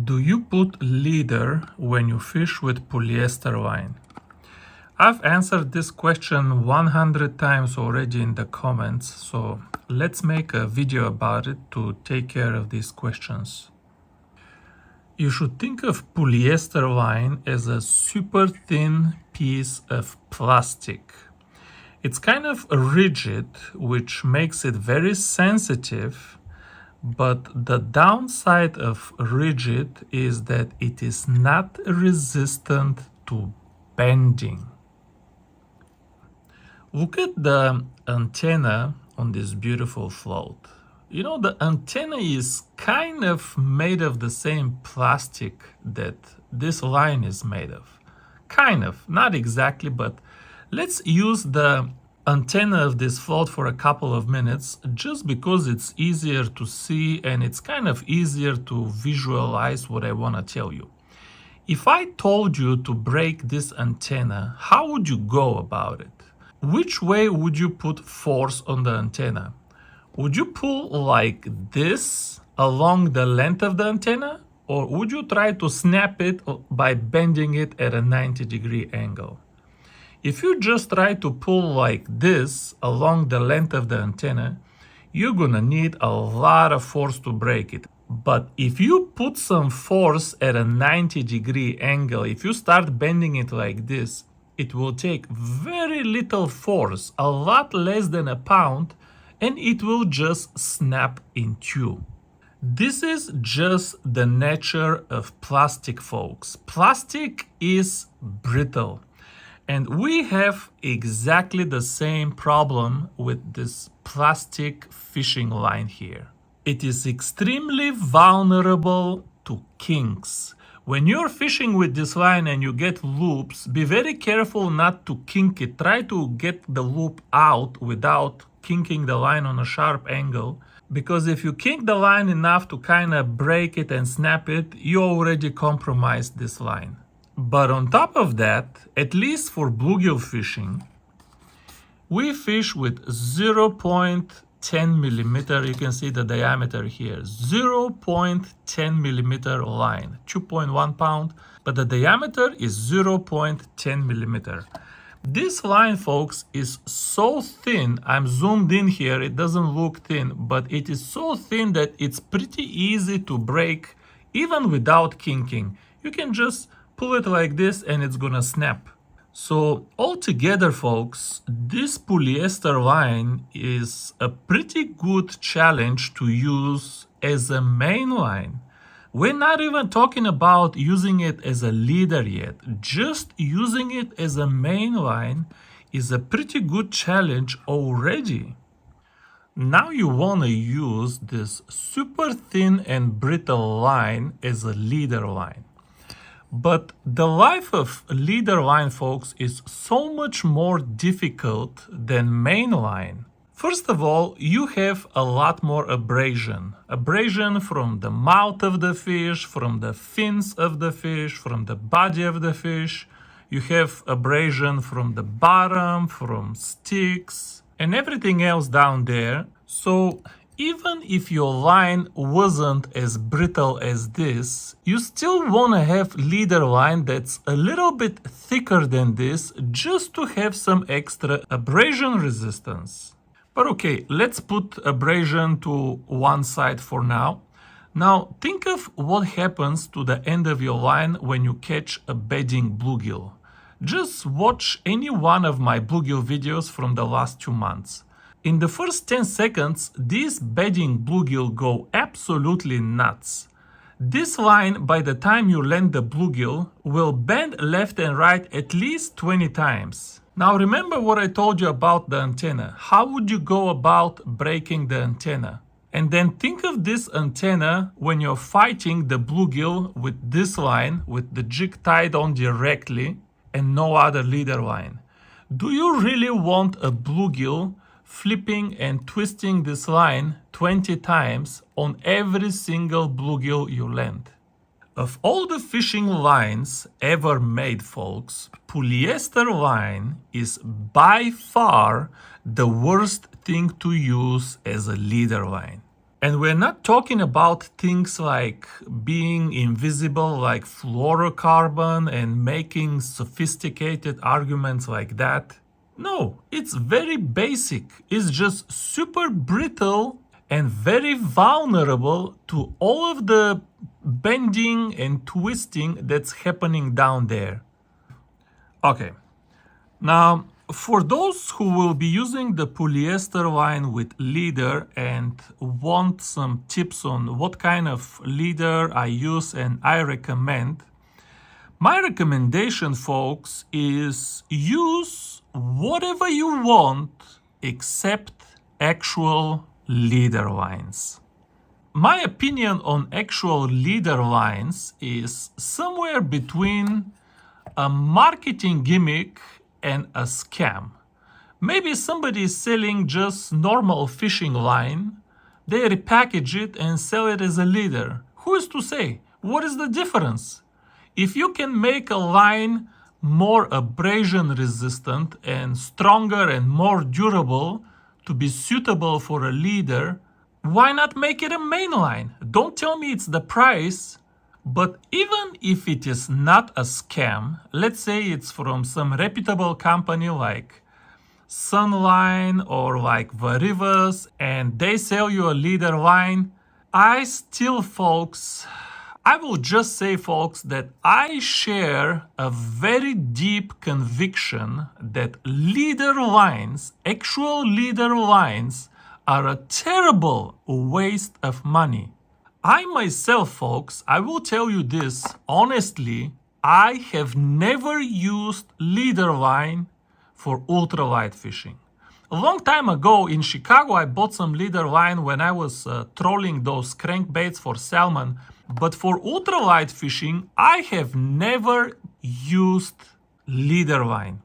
Do you put leader when you fish with polyester line? I've answered this question 100 times already in the comments, so let's make a video about it to take care of these questions. You should think of polyester line as a super thin piece of plastic. It's kind of rigid, which makes it very sensitive. But the downside of rigid is that it is not resistant to bending. Look at the antenna on this beautiful float. You know, the antenna is kind of made of the same plastic that this line is made of. Kind of, not exactly, but let's use the antenna of this float for a couple of minutes just because it's easier to see and it's kind of easier to visualize what I want to tell you. If I told you to break this antenna, how would you go about it? Which way would you put force on the antenna? Would you pull like this along the length of the antenna, or would you try to snap it by bending it at a 90-degree angle? If you just try to pull like this along the length of the antenna, you're gonna need a lot of force to break it. But if you put some force at a 90-degree angle, if you start bending it like this, it will take very little force, a lot less than a pound, and it will just snap in two. This is just the nature of plastic, folks. Plastic is brittle. And we have exactly the same problem with this plastic fishing line here. It is extremely vulnerable to kinks. When you're fishing with this line and you get loops, be very careful not to kink it. Try to get the loop out without kinking the line on a sharp angle. Because if you kink the line enough to kind of break it and snap it, you already compromised this line. But on top of that, at least for bluegill fishing, we fish with 0.10 millimeter, you can see the diameter here, 0.10 millimeter line, 2.1 pound, but the diameter is 0.10 millimeter. This line, folks, is so thin, I'm zoomed in here, it doesn't look thin, but it is so thin that it's pretty easy to break even without kinking. You can just pull it like this and it's gonna snap. So altogether, folks, this polyester line is a pretty good challenge to use as a main line. We're not even talking about using it as a leader yet. Just using it as a main line is a pretty good challenge already. Now you want to use this super thin and brittle line as a leader line. But the life of a leader line, folks, is so much more difficult than main line. First of all, you have a lot more abrasion. Abrasion from the mouth of the fish, from the fins of the fish, from the body of the fish. You have abrasion from the bottom, from sticks, and everything else down there. So even if your line wasn't as brittle as this, you still want to have leader line that's a little bit thicker than this just to have some extra abrasion resistance. But okay, let's put abrasion to one side for now. Now think of what happens to the end of your line when you catch a bedding bluegill. Just watch any one of my bluegill videos from the last 2 months. In the first 10 seconds, these bedding bluegill go absolutely nuts. This line, by the time you land the bluegill, will bend left and right at least 20 times. Now remember what I told you about the antenna. How would you go about breaking the antenna? And then think of this antenna when you're fighting the bluegill with this line, with the jig tied on directly and no other leader line. Do you really want a bluegill flipping and twisting this line 20 times on every single bluegill you land? Of all the fishing lines ever made, folks, polyester line is by far the worst thing to use as a leader line. And we're not talking about things like being invisible, like fluorocarbon, and making sophisticated arguments like that. No, it's very basic. It's just super brittle and very vulnerable to all of the bending and twisting that's happening down there. Okay, now for those who will be using the polyester line with leader and want some tips on what kind of leader I use and I recommend, my recommendation, folks, is use whatever you want except actual leader lines. My opinion on actual leader lines is somewhere between a marketing gimmick and a scam. Maybe somebody is selling just normal fishing line, they repackage it and sell it as a leader. Who is to say? What is the difference? If you can make a line more abrasion resistant and stronger and more durable to be suitable for a leader, why not make it a main line? Don't tell me it's the price. But even if it is not a scam, let's say it's from some reputable company like Sunline or like Varivas, and they sell you a leader line, I will just say, folks, that I share a very deep conviction that leader lines, actual leader lines, are a terrible waste of money. I myself, folks, I will tell you this honestly, I have never used leader line for ultralight fishing. A long time ago in Chicago, I bought some leader line when I was trolling those crankbaits for salmon. But for ultralight fishing, I have never used leader line.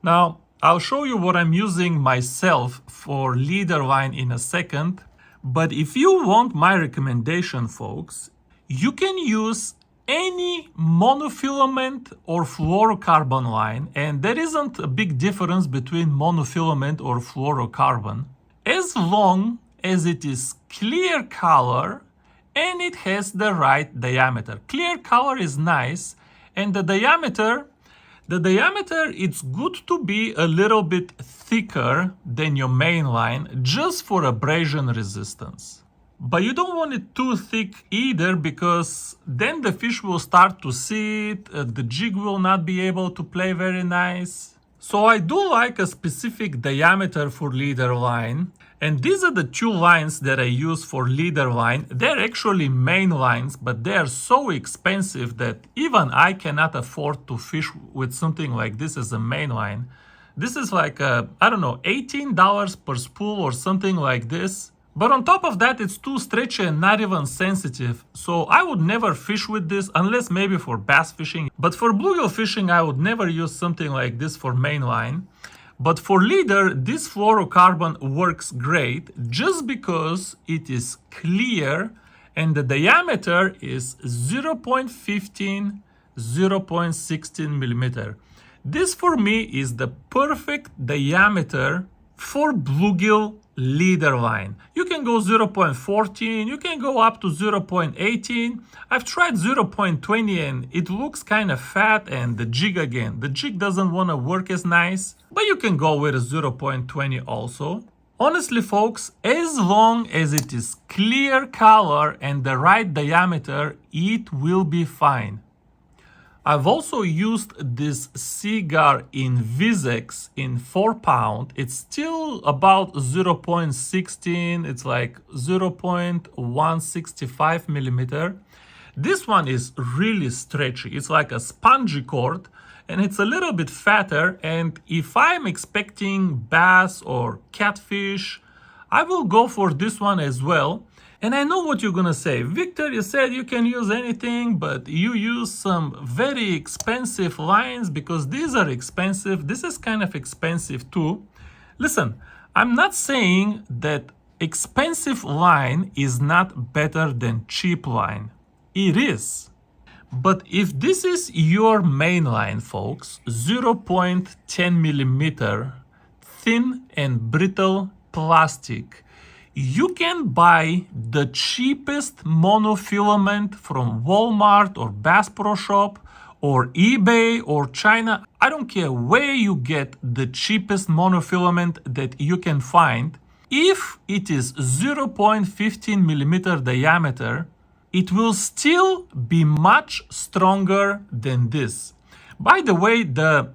Now, I'll show you what I'm using myself for leader line in a second. But if you want my recommendation, folks, you can use any monofilament or fluorocarbon line, and there isn't a big difference between monofilament or fluorocarbon, as long as it is clear color and it has the right diameter. Clear color is nice, and the diameter, it's good to be a little bit thicker than your main line just for abrasion resistance. But you don't want it too thick either, because then the fish will start to sit, the jig will not be able to play very nice. So I do like a specific diameter for leader line. And these are the two lines that I use for leader line. They're actually main lines, but they are so expensive that even I cannot afford to fish with something like this as a main line. This is like, $18 per spool or something like this. But on top of that, it's too stretchy and not even sensitive. So I would never fish with this unless maybe for bass fishing. But for bluegill fishing, I would never use something like this for main line. But for leader, this fluorocarbon works great just because it is clear and the diameter is 0.15, 0.16 millimeter. This for me is the perfect diameter for bluegill leader line. You can go 0.14, you can go up to 0.18. I've tried 0.20 and it looks kind of fat, and the jig doesn't want to work as nice, but you can go with a 0.20 also. Honestly, folks, as long as it is clear color and the right diameter, it will be fine. I've also used this cigar in Visex in 4 pound. It's still about 0.16, it's like 0.165 millimeter. This one is really stretchy. It's like a spongy cord, and it's a little bit fatter. And if I'm expecting bass or catfish, I will go for this one as well. And I know what you're gonna say. Victor, you said you can use anything, but you use some very expensive lines because these are expensive. This is kind of expensive too. Listen, I'm not saying that expensive line is not better than cheap line. It is. But if this is your main line, folks, 0.10 millimeter thin and brittle plastic, You can buy the cheapest monofilament from Walmart or Bass Pro Shop or eBay or China. I don't care where you get the cheapest monofilament that you can find. If it is 0.15 millimeter diameter, it will still be much stronger than this. By the way, the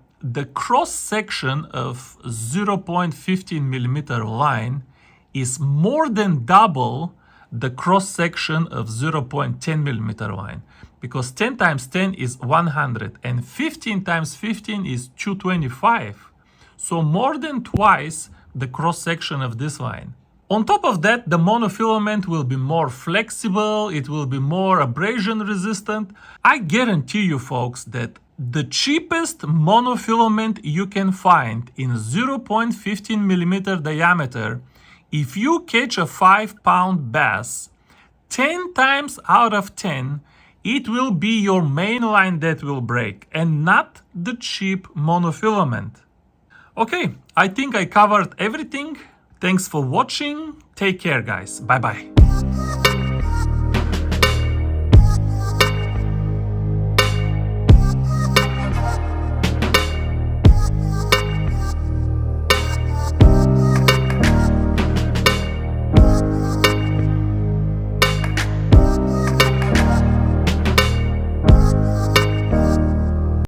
cross section of 0.15 millimeter line is more than double the cross section of 0.10 millimeter line, because 10 times 10 is 100 and 15 times 15 is 225. So more than twice the cross section of this line. On top of that, the monofilament will be more flexible, it will be more abrasion resistant. I guarantee you folks that the cheapest monofilament you can find in 0.15 millimeter diameter, if you catch a 5-pound bass, 10 times out of 10, it will be your main line that will break and not the cheap monofilament. Okay, I think I covered everything. Thanks for watching. Take care, guys. Bye-bye.